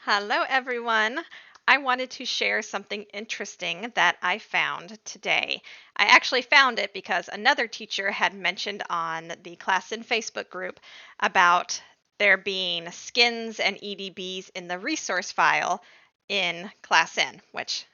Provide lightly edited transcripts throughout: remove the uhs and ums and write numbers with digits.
Hello, everyone. I wanted to share something interesting that I found today. I actually found it because another teacher had mentioned on the ClassIn Facebook group about there being skins and EDBs in the resource file in ClassIn, which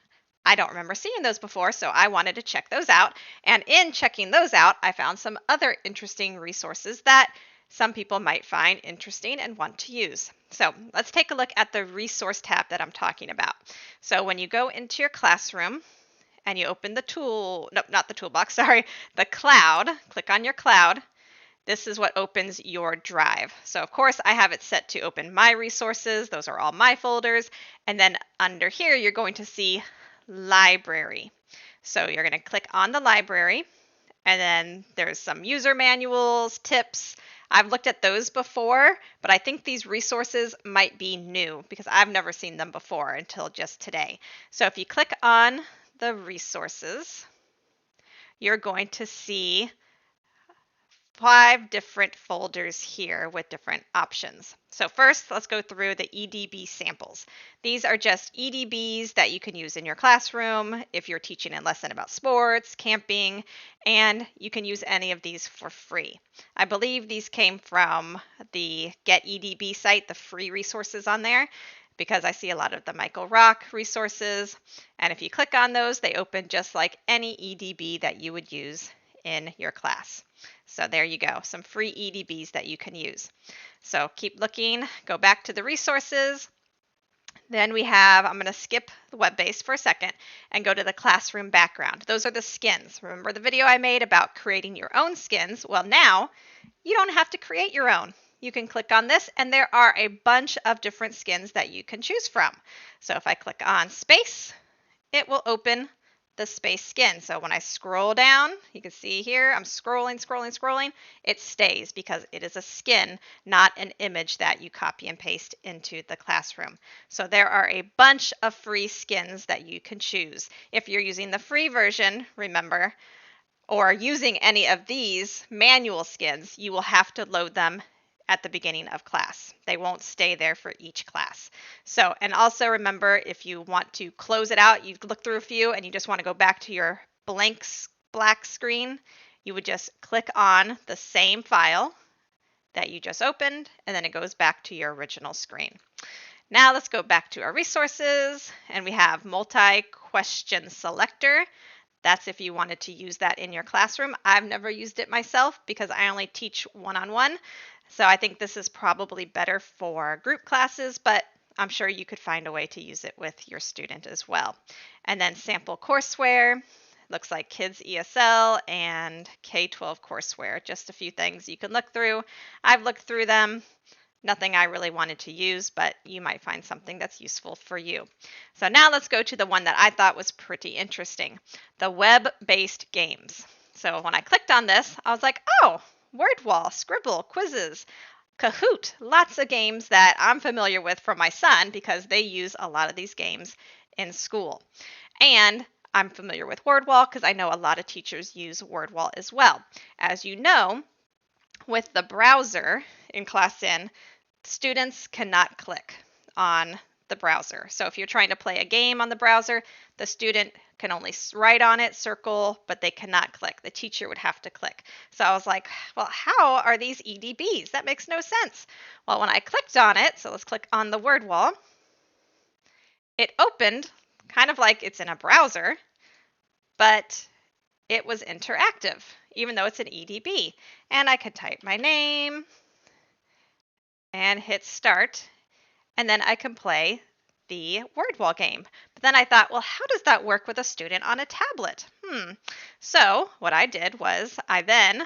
I don't remember seeing those before, so I wanted to check those out. And in checking those out, I found some other interesting resources that some people might find interesting and want to use. So let's take a look at the resource tab that I'm talking about. So when you go into your classroom and you open the tool, no, not the toolbox, sorry, the cloud, click on your cloud. This is what opens your drive. So of course I have it set to open my resources. Those are all my folders. And then under here, you're going to see library. So you're going to click on the library, and then there's some user manuals, tips. I've looked at those before, but I think these resources might be new because I've never seen them before until just today. So if you click on the resources, you're going to see 5 different folders here with different options. So first, let's go through the EDB samples. These are just EDBs that you can use in your classroom if you're teaching a lesson about sports, camping, and you can use any of these for free. I believe these came from the Get EDB site, the free resources on there, because I see a lot of the Michael Rock resources. And if you click on those, they open just like any EDB that you would use in your class. So there you go, some free EDBs that you can use. So keep looking, go back to the resources. Then we have, I'm going to skip the web-based for a second and go to the classroom background. Those are the skins. Remember the video I made about creating your own skins? Well, now you don't have to create your own. You can click on this and there are a bunch of different skins that you can choose from. So if I click on space, it will open the space skin. So when I scroll down, you can see here, I'm scrolling. It stays because it is a skin, not an image that you copy and paste into the classroom. So there are a bunch of free skins that you can choose. If you're using the free version, remember, or using any of these manual skins, you will have to load them at the beginning of class. They won't stay there for each class. So, and also remember, if you want to close it out, you look through a few and you just want to go back to your black screen, you would just click on the same file that you just opened, and then it goes back to your original screen. Now let's go back to our resources, and we have multi-question selector. That's if you wanted to use that in your classroom. I've never used it myself because I only teach one-on-one. So I think this is probably better for group classes, but I'm sure you could find a way to use it with your student as well. And then sample courseware, looks like Kids ESL and K-12 courseware, just a few things you can look through. I've looked through them. Nothing I really wanted to use, but you might find something that's useful for you. So now let's go to the one that I thought was pretty interesting, the web-based games. So when I clicked on this, I was like, oh, Wordwall, Scribble, quizzes, Kahoot, lots of games that I'm familiar with from my son because they use a lot of these games in school. And I'm familiar with Wordwall because I know a lot of teachers use Wordwall as well. As you know, with the browser in ClassIn, students cannot click on the browser. So if you're trying to play a game on the browser, the student can only write on it, circle, but they cannot click. The teacher would have to click. So I was like, well, how are these EDBs? That makes no sense. Well, when I clicked on it, so let's click on the word wall, it opened kind of like it's in a browser, but it was interactive, even though it's an EDB. And I could type my name and hit start, and then I can play the word wall game. But then I thought, well, how does that work with a student on a tablet? So what I did was I then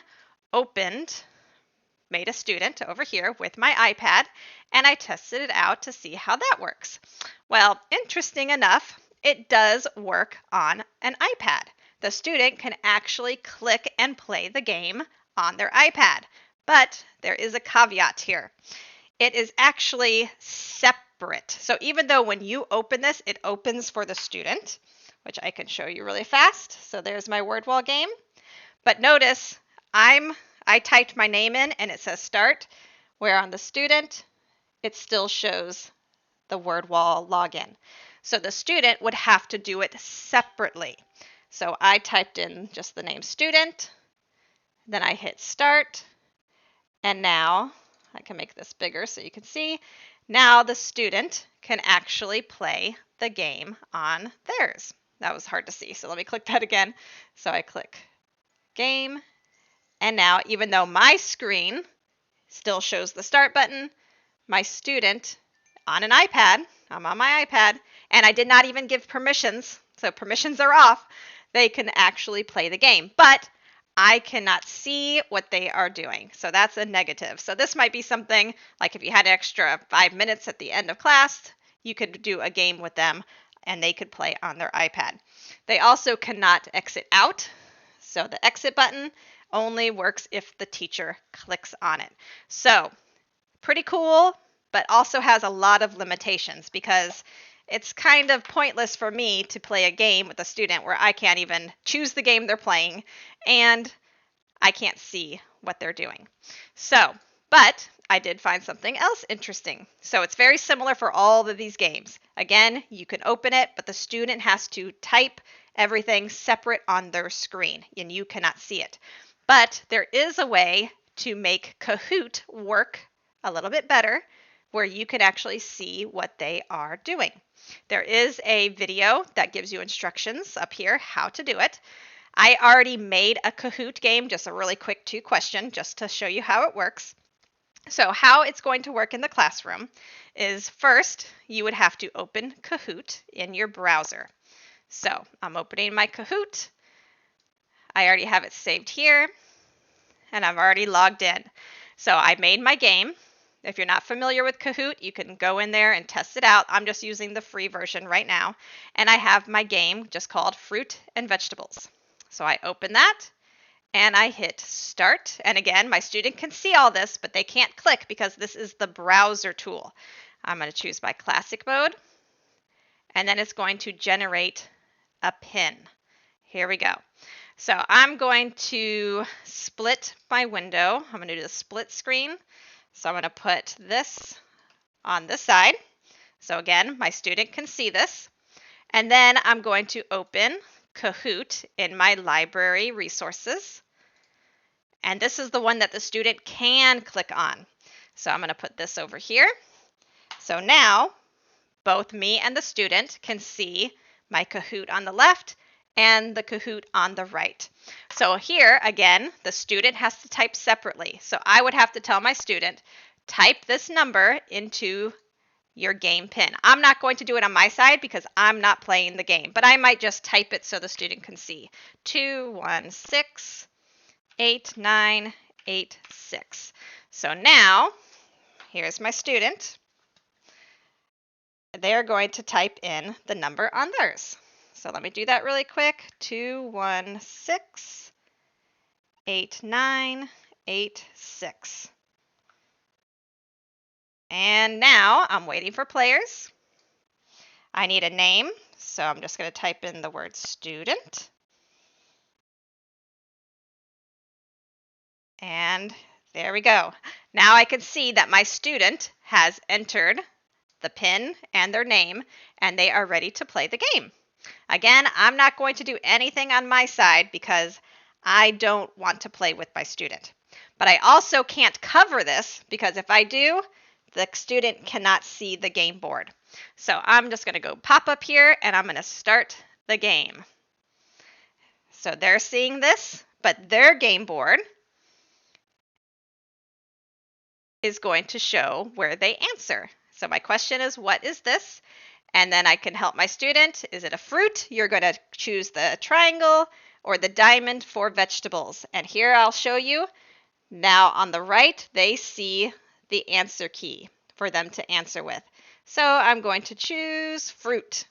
made a student over here with my iPad, and I tested it out to see how that works. Well, interesting enough, it does work on an iPad. The student can actually click and play the game on their iPad. But there is a caveat here. It is actually separate. So even though when you open this, it opens for the student, which I can show you really fast. So there's my word wall game. But notice I typed my name in and it says start, where on the student, it still shows the word wall login. So the student would have to do it separately. So I typed in just the name student, then I hit start, and now I can make this bigger so you can see. Now the student can actually play the game on theirs. That was hard to see, so let me click that again. So I click game, and now even though my screen still shows the start button, my student on an iPad, I'm on my iPad, and I did not even give permissions, so permissions are off, they can actually play the game. But I cannot see what they are doing. So that's a negative. So this might be something like if you had an extra 5 minutes at the end of class, you could do a game with them and they could play on their iPad. They also cannot exit out. So the exit button only works if the teacher clicks on it. So pretty cool, but also has a lot of limitations because it's kind of pointless for me to play a game with a student where I can't even choose the game they're playing and I can't see what they're doing. So, but I did find something else interesting. So it's very similar for all of these games. Again, you can open it, but the student has to type everything separate on their screen and you cannot see it. But there is a way to make Kahoot work a little bit better where you can actually see what they are doing. There is a video that gives you instructions up here how to do it. I already made a Kahoot game, just a really quick 2-question, just to show you how it works. So how it's going to work in the classroom is first, you would have to open Kahoot in your browser. So I'm opening my Kahoot. I already have it saved here, and I've already logged in. So I made my game. If you're not familiar with Kahoot, you can go in there and test it out. I'm just using the free version right now. And I have my game just called Fruit and Vegetables. So I open that and I hit start. And again, my student can see all this, but they can't click because this is the browser tool. I'm going to choose my classic mode. And then it's going to generate a pin. Here we go. So I'm going to split my window. I'm going to do the split screen. So I'm going to put this on this side. So again, my student can see this. And then I'm going to open Kahoot in my library resources. And this is the one that the student can click on. So I'm going to put this over here. So now both me and the student can see my Kahoot on the left and the Kahoot on the right. So here, again, the student has to type separately. So I would have to tell my student, type this number into your game pin. I'm not going to do it on my side because I'm not playing the game, but I might just type it so the student can see. 2168986. So now, here's my student. They're going to type in the number on theirs. So let me do that really quick. 2168986. And now I'm waiting for players. I need a name, so I'm just going to type in the word student. And there we go. Now I can see that my student has entered the pin and their name, and they are ready to play the game. Again, I'm not going to do anything on my side because I don't want to play with my student. But I also can't cover this because if I do, the student cannot see the game board. So I'm just going to go pop up here and I'm going to start the game. So they're seeing this, but their game board is going to show where they answer. So my question is, what is this? And then I can help my student. Is it a fruit? You're going to choose the triangle or the diamond for vegetables. And here I'll show you. Now on the right, they see the answer key for them to answer with. So I'm going to choose fruit.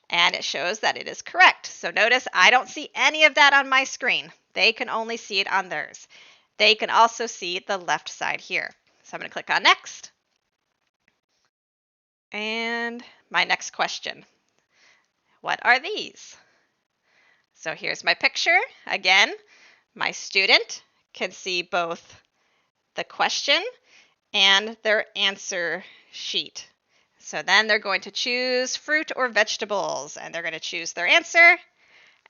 And it shows that it is correct. So notice I don't see any of that on my screen. They can only see it on theirs. They can also see the left side here. So I'm going to click on next. And my next question. What are these? So here's my picture. Again, my student can see both the question and their answer sheet. So then they're going to choose fruit or vegetables, and they're going to choose their answer.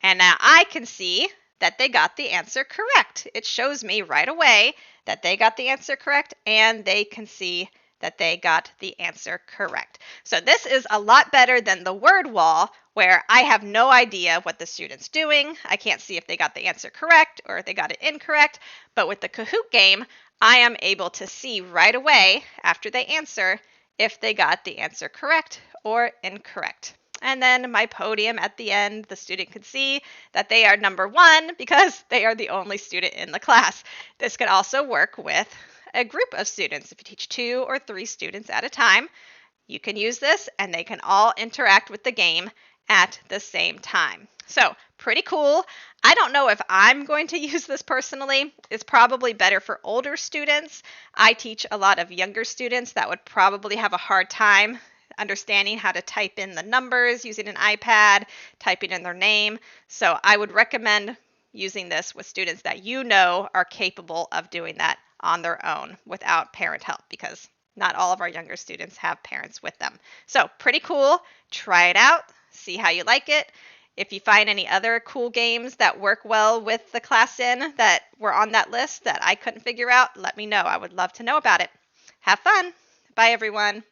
And now I can see that they got the answer correct. It shows me right away that they got the answer correct, and they can see that they got the answer correct. So this is a lot better than the word wall, where I have no idea what the student's doing. I can't see if they got the answer correct or if they got it incorrect. But with the Kahoot game, I am able to see right away after they answer if they got the answer correct or incorrect. And then my podium at the end, the student could see that they are number 1 because they are the only student in the class. This could also work with a group of students. If you teach 2 or 3 students at a time, you can use this and they can all interact with the game at the same time. So pretty cool. I don't know if I'm going to use this personally. It's probably better for older students. I teach a lot of younger students that would probably have a hard time understanding how to type in the numbers using an iPad, typing in their name. So I would recommend using this with students that you know are capable of doing that on their own without parent help, because not all of our younger students have parents with them. So pretty cool. Try it out. See how you like it. If you find any other cool games that work well with the ClassIn that were on that list that I couldn't figure out, let me know. I would love to know about it. Have fun. Bye, everyone.